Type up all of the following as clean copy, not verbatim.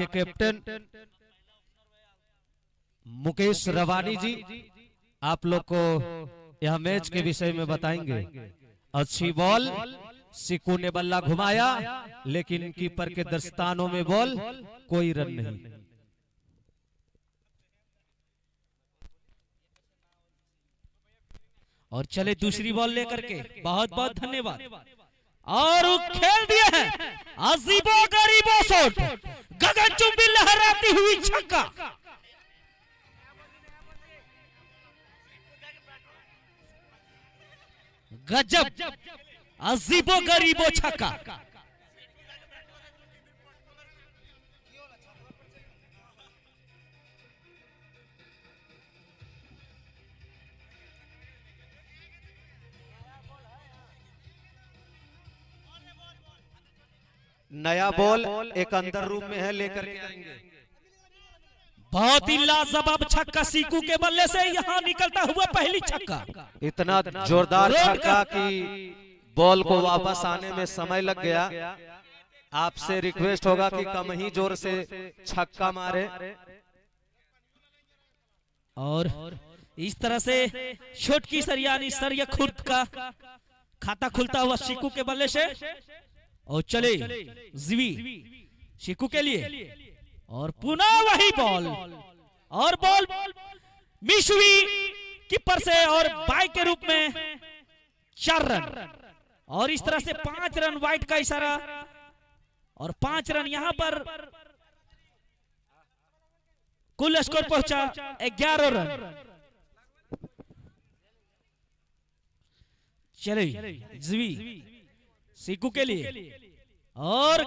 के कैप्टन मुकेश रवानी जी आप लोग को यह मैच के विषय में बताएंगे। अच्छी बॉल, सिक्कू ने बल्ला घुमाया लेकिन कीपर के दस्तानों में बॉल, कोई रन नहीं। और चले दूसरी बॉल लेकर के, बहुत बहुत धन्यवाद। और खेल दिए हैं अजीबो गरीबो शॉट, गगनचुंबी लहराती हुई छक्का। गजब, अजीबो गरीबो छक्का। नया बॉल एक अंदर रूम में है, लेकर के आएंगे। बहुत ही लाजवाब छक्का सीकू के बल्ले से यहाँ निकलता हुआ पहली छक्का। इतना जोरदार छक्का कि बॉल को वापस आने में समय लग गया। आपसे रिक्वेस्ट होगा कि कम ही जोर से छक्का मारे। और इस तरह से छोटकी सरियानी सरिया खुर्द का खाता खुलता हुआ सीकू के बल्ले से। और चले जीवी सीकू के लिए, और पुनः वही बॉल, और बॉल मिस हुई कीपर से, और बाई के रूप में 4 रन। और इस तरह से 5 रन वाइट का इशारा, और 5 रन यहां पर कुल स्कोर पहुंचा 11 रन। चले जीवी सीकू के लिए, और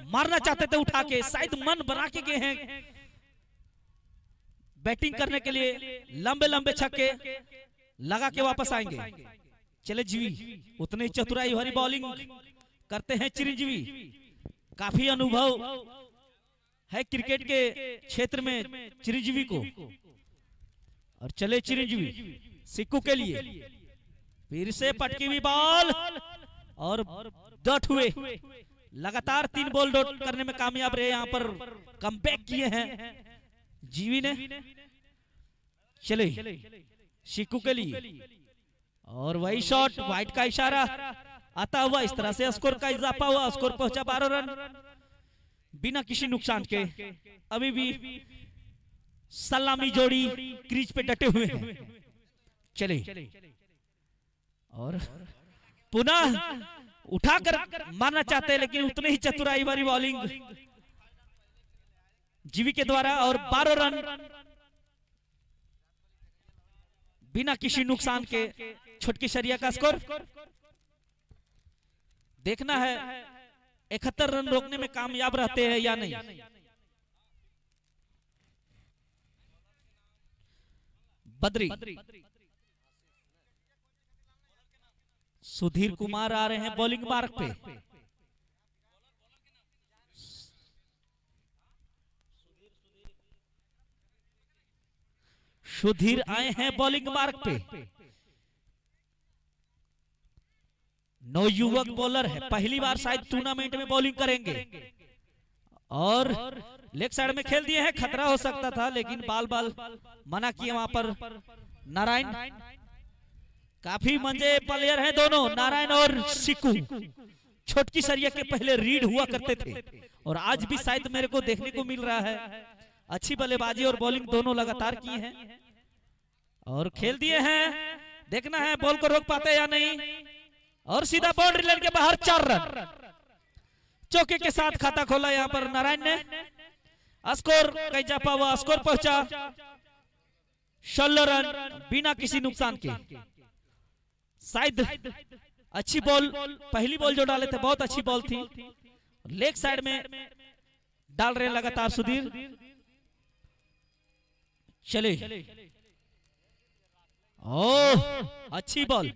मारना चाहते थे उठा के, शायद मन बना के गए हैं बैटिंग करने के लिए। लंबे लंबे छक्के लगा के वापस आएंगे। चले जीवी उतने ही चतुराई भरी बॉलिंग करते हैं चिरंजीवी। काफी अनुभव है क्रिकेट के क्षेत्र में चिरंजीवी को। और चले चिरंजीवी सीकू के लिए, फिर से पटकी हुई बॉल, और डॉट हुए। लगातार 3 बॉल डॉट करने में कामयाब रहे। यहाँ पर कमबैक किए हैं जीवी ने। चले सीकू के लिए, और वही शॉट, वाइट का इशारा आता हुआ। इस तरह से स्कोर का इजाफा हुआ, स्कोर पहुंचा 12 रन बिना किसी नुकसान के। अभी भी सलामी जोड़ी क्रीज पे डटे हुए हैं। चले, और पुनः उठाकर मारना चाहते हैं, लेकिन उतने ही चतुराई वाली बॉलिंग जीवी के द्वारा, और 12 रन बिना किसी नुकसान के। छोटकी सरिया का स्कोर देखना है 71 रन रोकने में कामयाब रहते हैं या नहीं। बद्री, सुधीर कुमार आ रहे हैं बॉलिंग मार्क पे। सुधीर आए हैं बॉलिंग मार्क पे। नौयुवक बॉलर है, पहली बार शायद टूर्नामेंट में बॉलिंग करेंगे। और लेग साइड में खेल दिए हैं, खतरा हो सकता था लेकिन बाल बाल मना किए वहां पर नारायण। काफी मंजे प्लेयर हैं दोनों, नारायण और सिक्कू। छोटकी सरिया के पहले रीड हुआ करते थे, और आज भी शायद मेरे को देखने को मिल रहा है। अच्छी बल्लेबाजी और बॉलिंग दोनों लगातार की है, और खेल दिए हैं। देखना है बॉल को रोक पाते या नहीं। और सीधा बाउंड्री लाइन के बाहर 4 रन चौके के साथ खाता खोला यहाँ पर नारायण ने। स्कोर का इजाफा हुआ, स्कोर पहुंचा 16 रन बिना किसी नुकसान के। शायद अच्छी बॉल, पहली बॉल जो डाले थे बहुत अच्छी बॉल थी। लेग साइड में डाल रहे लगातार सुधीर। चले, ओह अच्छी बॉल।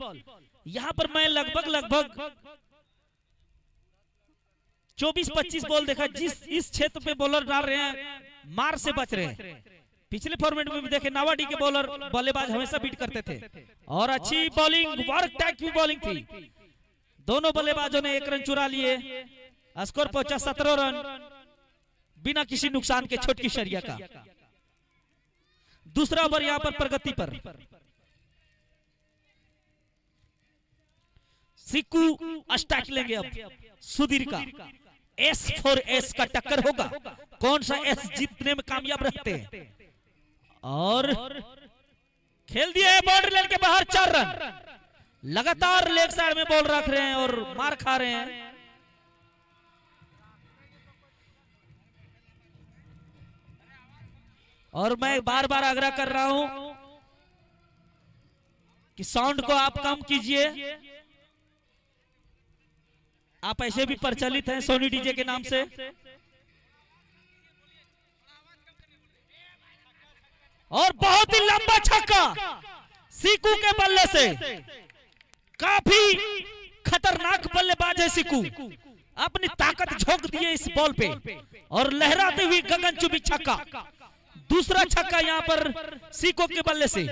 यहां पर मैं लगभग 24-25 बॉल देखा। इस क्षेत्र पे बॉलर डाल रहे हैं, मार से बच रहे हैं। पिछले फॉर्मेट में भी देखे नावाडी के बॉलर बल्लेबाज हमेशा बीट करते थे। और अच्छी बॉलिंग, वर्क टैक की बॉलिंग थी। दोनों बल्लेबाजों ने 1 रन चुरा लिए। स्कोर पहुंचा 17 रन बिना किसी नुकसान के छोटकी शरिया का। दूसरा ओवर यहां पर प्रगति पर सिक्कू स्ट्राइक लेंगे। अब सुधीर का S4S का टक्कर होगा, कौन सा S जीतने में कामयाब रहते हैं। और खेल दिया है बाउंड्री लाइन के बाहर 4 रन। लगातार लेग साइड में बॉल रख रहे हैं और मार खा रहे हैं। और मैं बार बार आग्रह कर रहा हूं कि साउंड को आप कम कीजिए। आप ऐसे भी प्रचलित हैं सोनी डीजे के नाम से। और बहुत ही लंबा छक्का सीकू के बल्ले से। काफी खतरनाक बल्लेबाज है सीकू, अपनी ताकत झोंक दी है इस बॉल पे और लहराते हुए गगनचुंबी छक्का। दूसरा छक्का यहां पर सीकू के बल्ले से।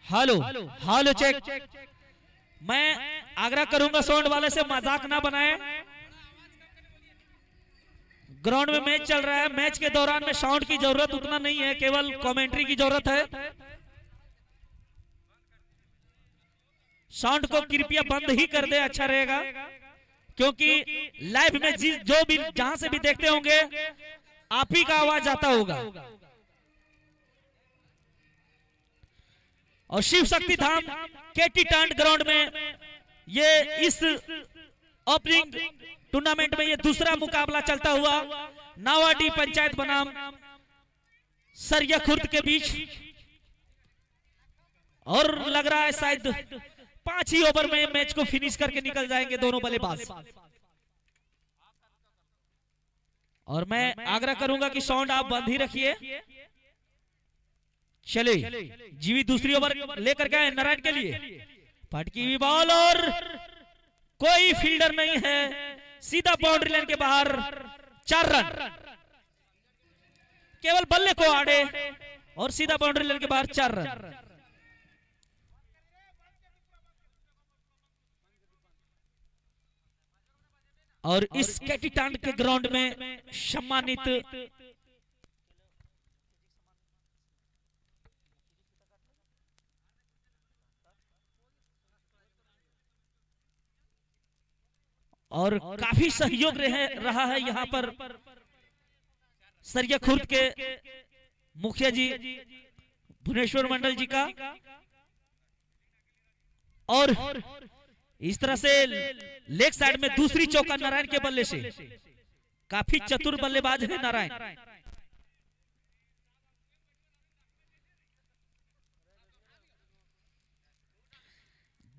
Hello hello check. मैं आग्रह करूंगा साउंड वाले से मजाक ना बनाएं। ग्राउंड में मैच चल रहा है, मैच के दौरान में साउंड की जरूरत उतना नहीं है, केवल कमेंट्री की जरूरत है। साउंड को कृपया बंद ही कर दे, अच्छा रहेगा, क्योंकि लाइव में जो भी जहां से भी देखते होंगे आप ही का आवाज आता होगा। और शिव शक्ति धाम केटी टांड ग्राउंड में ये इस ओपनिंग टूर्नामेंट में ये दूसरा मुकाबला चलता हुआ नावाडी पंचायत बनाम सरिया खुर्द के बीच। और लग रहा है शायद 5 ही ओवर में मैच को फिनिश करके निकल जाएंगे दोनों बल्लेबाज। और मैं आग्रह करूंगा कि साउंड आप बंद ही रखिए। चले जीवी दूसरी ओवर लेकर गए नारायण के लिए। पटकी हुई बॉल और कोई फील्डर नहीं है, सीधा बाउंड्री लाइन के बाहर 4 रन। केवल बल्ले को आड़े और सीधा बाउंड्री लाइन के बाहर 4 रन। और इस केटी टांड के ग्राउंड में सम्मानित और काफी सहयोग रहा है यहाँ पर सरिया खुर्द के मुखिया जी भुवनेश्वर मंडल जी का। और इस तरह से लेग साइड में दूसरी चौका नारायण के बल्ले से। काफी चतुर बल्लेबाज है नारायण।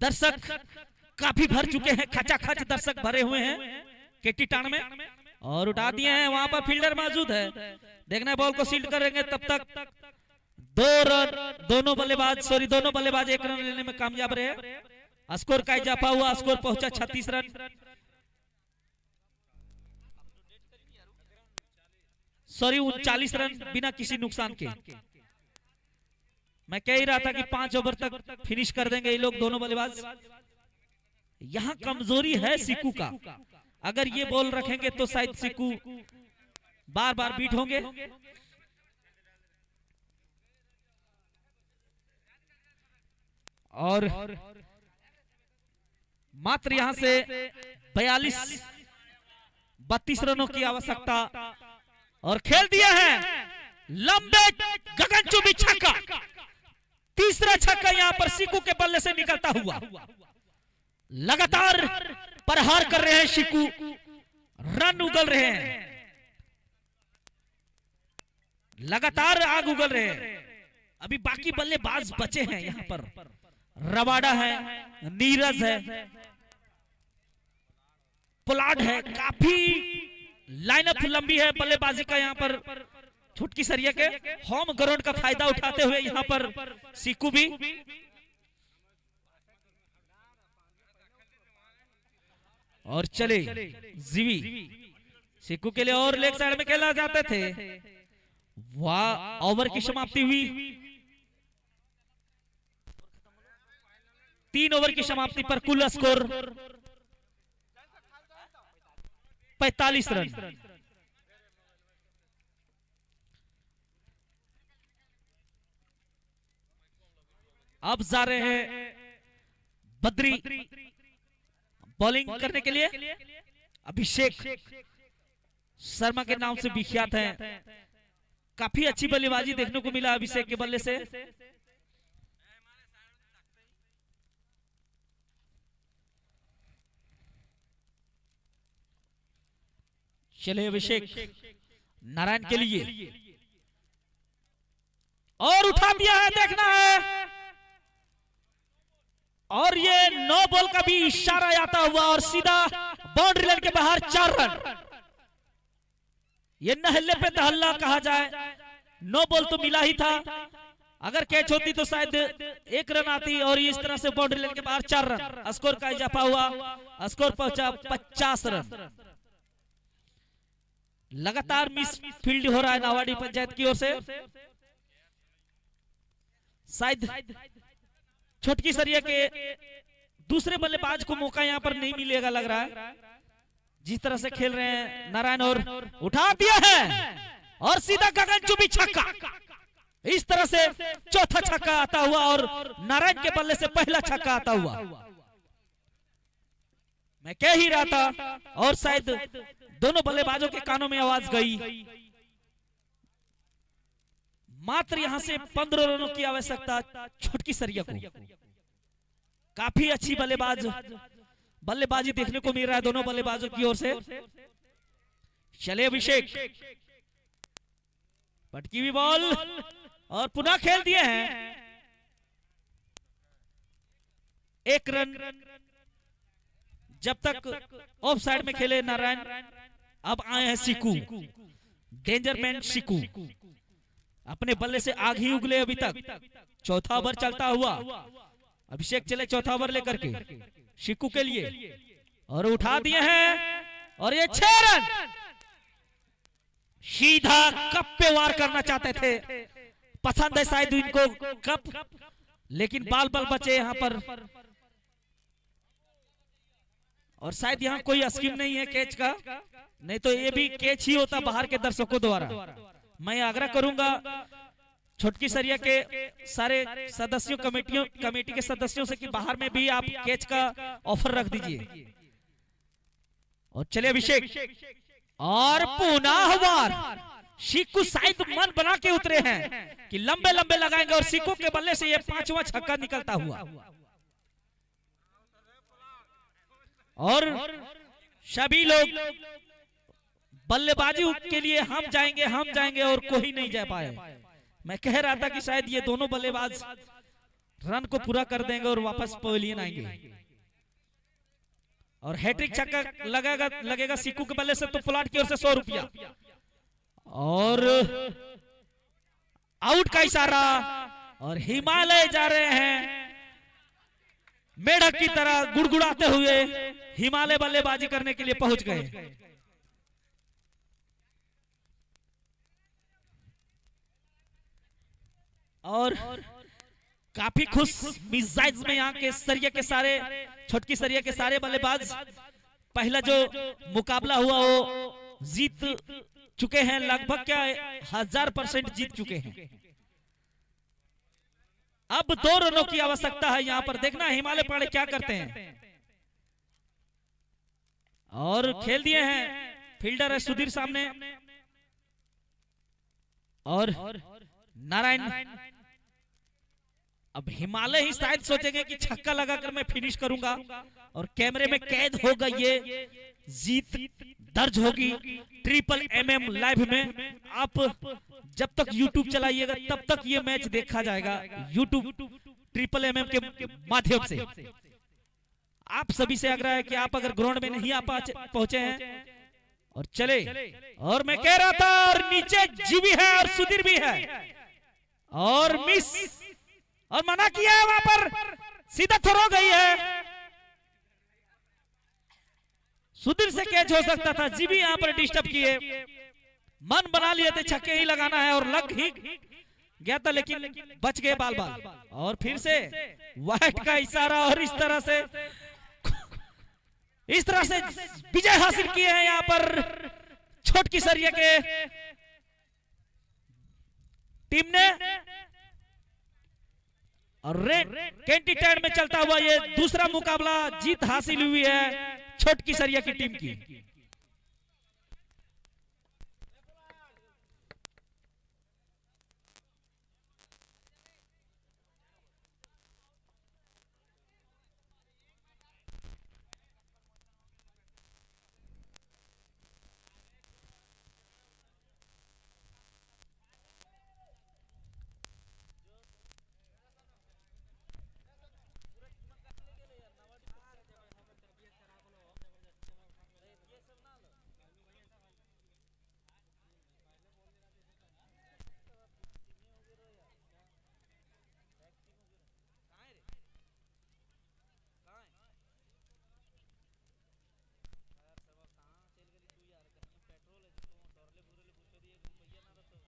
दर्शक काफी भर चुके हैं, खचाखच दर्शक भरे हुए हैं केटी टांड में। और उठा दिए हैं, वहां पर फील्डर मौजूद है, देखना बॉल को सील्ड करेंगे। तब तक 2 रन दोनों बल्लेबाज 1 रन लेने में कामयाब रहे। स्कोर का इजाफा हुआ, स्कोर पहुंचा 36 रन। सॉरी 39 रन बिना किसी नुकसान के। मैं कह ही रहा था कि 5 ओवर तक फिनिश कर देंगे ये लोग दोनों बल्लेबाज। यहां कमजोरी है सीकू का, अगर ये बॉल रखेंगे तो शायद सीकू बार बार बीट होंगे। और मात्र यहां से 32 रनों की आवश्यकता। और खेल दिया है लंबे गगनचुंबी छक्का। तीसरा छक्का यहां पर सीकू के बल्ले से निकलता हुआ। लगातार प्रहार कर रहे हैं सीकू, रन उगल रहे हैं, लगातार आग उगल रहे हैं। अभी बाकी बल्लेबाज बचे हैं यहाँ पर, रवाडा है, नीरज है, पोलार्ड है। काफी लाइनअप लंबी है बल्लेबाजी का यहाँ पर। छुटकी सरिया के होम ग्राउंड का फायदा उठाते हुए यहाँ पर सीकू भी। और चले जीवी सिक्कू के लिए और लेग साइड में खेला जाते थे। वाह, ओवर की समाप्ति हुई। 3 ओवर की समाप्ति पर कुल स्कोर 45 रन। अब जा रहे हैं बद्री बॉलिंग करने के लिए। अभिषेक शर्मा के नाम से विख्यात हैं। काफी अच्छी बल्लेबाजी देखने को मिला अभिषेक के बल्ले से। चले अभिषेक नारायण के लिए, और उठा दिया है, देखना है। और ये 9 बॉल का भी इशारा आता हुआ और सीधा बाउंड्री लाइन के बाहर 4 रन। ये नहल्ले पे तहल्ला कहा जाए, 9 बॉल तो मिला ही था। अगर कैच होती तो शायद 1 रन आती, और इस तरह से बाउंड्री लाइन के बाहर 4 रन। स्कोर का इजाफा हुआ, स्कोर पहुंचा 50 रन। लगातार मिस फील्ड हो रहा है नावाडी पंचायत की ओर से। शायद छोटकी सरिया के दूसरे बल्लेबाज को मौका यहां पर नहीं मिलेगा लग रहा है, जिस तरह से खेल रहे हैं नारायण। और उठा दिया है और सीधा गगनचुंबी छक्का। इस तरह से चौथा छक्का आता हुआ और नारायण के बल्ले से पहला छक्का आता हुआ। मैं कह ही रहा था, और शायद दोनों बल्लेबाजों के कानों में आवाज गई। मात्र यहां से 15 रनों की आवश्यकता छोटकी सरिया को। काफी अच्छी बल्लेबाजी देखने को मिल रहा है दोनों बल्लेबाजों की ओर से। चले अभिषेक, पटकी हुई बॉल और पुनः खेल दिए हैं। 1 रन। जब तक ऑफ साइड में खेले नारायण, अब आए हैं सिक्कू, डेंजरमैन सिक्कू। अपने बल्ले से आग ही उगले अभी तक। चौथा ओवर चलता हुआ, अभिषेक चले चौथा ओवर लेकर के सिक्कू के लिए, और उठा दिए हैं। और ये 6 रन सीधा कप पे वार करना चाहते थे। पसंद है शायद इनको कप, लेकिन बाल बचे यहां पर। और शायद यहां कोई स्कीम नहीं है कैच का, नहीं तो ये भी कैच ही होता बाहर के दर्शकों द्वारा। मैं आग्रह करूंगा छोटकी सरिया के सारे सदस्यों, कमेटी के सदस्यों से कि बाहर में भी आप कैच का ऑफर रख दीजिए। और चले अभिषेक, और पुनः वार। सिक्कू शायद मन बना के उतरे हैं कि लंबे लंबे लगाएंगे, और सिक्कू के बल्ले से ये 5वां छक्का निकलता हुआ। और सभी लोग बल्लेबाजी के लिए हम जाएंगे और कोई नहीं जा पाए। मैं कह रहा था कि शायद ये दोनों बल्लेबाज रन को पूरा कर देंगे और वापस पवेलियन आएंगे। और हैट्रिक छक्का लगेगा सिक्कू के बल्ले से तो प्लाट की ओर से 100 रुपया। और आउट का इशारा, और हिमालय जा रहे हैं मेढक की तरह गुड़गुड़ाते हुए। हिमालय बल्लेबाजी करने के लिए पहुंच गए। और काफी खुश मिजाज में यहाँ के सरिया के सारे, छोटकी सरिया के सारे बल्लेबाज पहला जो मुकाबला हुआ वो जीत चुके हैं। लगभग क्या 1000% जीत चुके हैं। अब 2 रनों की आवश्यकता है यहाँ पर। देखना हिमालय पाड़े क्या करते हैं। और खेल दिए हैं, फील्डर है सुधीर सामने, और नारायण। अब हिमालय ही शायद सोचेंगे कि छक्का लगाकर मैं फिनिश करूंगा, और कैमरे में कैद होगा, ये जीत दर्ज होगी ट्रिपल MM लाइव में। आप जब तक YouTube चलाइएगा तब तक ये मैच देखा जाएगा YouTube ट्रिपल MM के माध्यम से। आप सभी से आग्रह है कि आप अगर ग्राउंड में नहीं आ पहुंचे हैं और चले। और मैं कह रहा था, और नीचे जी भी है और सुधीर भी है, और मिस, और मना किया है वहां पर, सीधा थ्रो गई है। सुधीर से कैच हो सकता था, जीबी यहां पर डिस्टर्ब किए, मन बना लिए थे छक्के ही लगाना है और लग ही गया था, लेकिन बच गए बाल बाल। और फिर से वाइट का इशारा और इस तरह से विजय हासिल किए हैं यहाँ पर छोटकी सरिया के टीम ने। और रेड कैंटीटेड में चलता हुआ ये दूसरा मुकाबला जीत हासिल हुई है छोटकी सरिया की टीम की।